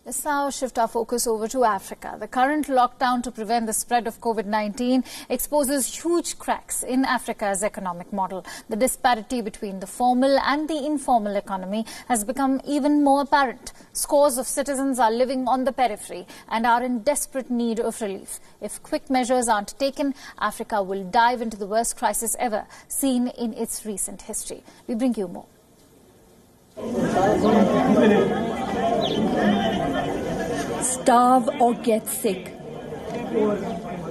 Let's now shift our focus over to Africa. The current lockdown to prevent the spread of COVID-19 exposes huge cracks in Africa's economic model. The disparity between the formal and the informal economy has become even more apparent. Scores of citizens are living on the periphery and are in desperate need of relief. If quick measures aren't taken, Africa will dive into the worst crisis ever seen in its recent history. We bring you more. Starve or get sick.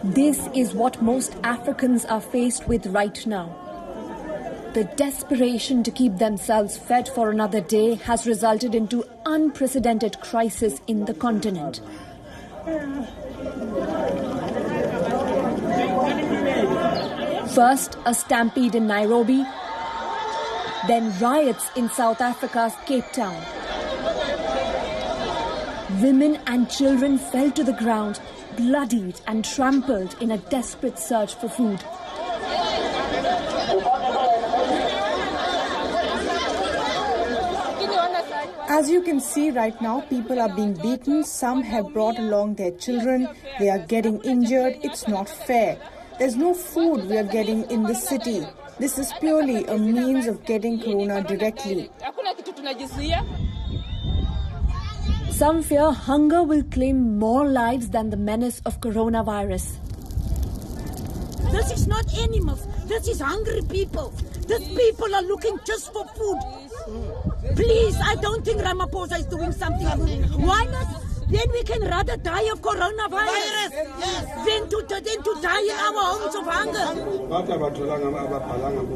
This is what most Africans are faced with right now. The desperation to keep themselves fed for another day has resulted into unprecedented crisis in the continent. First, a stampede in Nairobi, then riots in South Africa's Cape Town. Women and children fell to the ground, bloodied and trampled in a desperate search for food. As you can see right now, people are being beaten. Some have brought along their children. They are getting injured. It's not fair. There's no food we are getting in the city. This is purely a means of getting corona directly. Some fear hunger will claim more lives than the menace of coronavirus. This is not animals. This is hungry people. These people are looking just for food. Please, I don't think Ramaphosa is doing something. Why not? Then we can rather die of coronavirus than to die in our homes of hunger.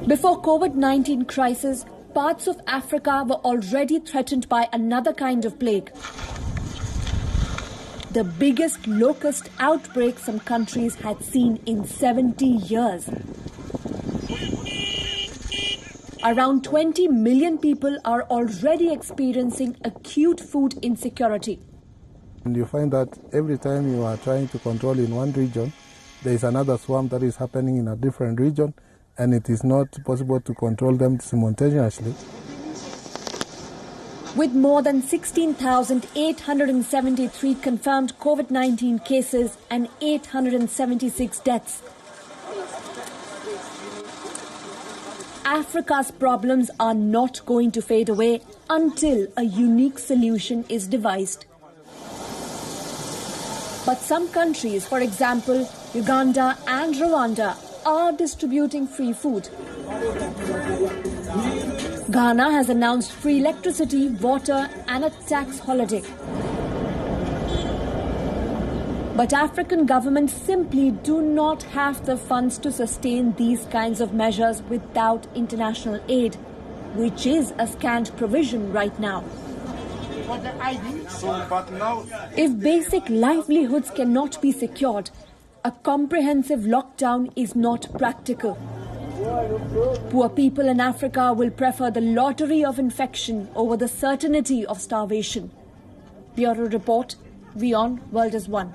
Before COVID-19 crisis, parts of Africa were already threatened by another kind of plague. The biggest locust outbreak some countries had seen in 70 years. Around 20 million people are already experiencing acute food insecurity. And you find that every time you are trying to control in one region, there is another swarm that is happening in a different region, and it is not possible to control them simultaneously. With more than 16,873 confirmed COVID-19 cases and 876 deaths, Africa's problems are not going to fade away until a unique solution is devised. But some countries, for example, Uganda and Rwanda, are distributing free food. Ghana has announced free electricity, water and a tax holiday. But African governments simply do not have the funds to sustain these kinds of measures without international aid, which is a scant provision right now. If basic livelihoods cannot be secured, a comprehensive lockdown is not practical. Poor people in Africa will prefer the lottery of infection over the certainty of starvation. Bureau Report, WION, World is One.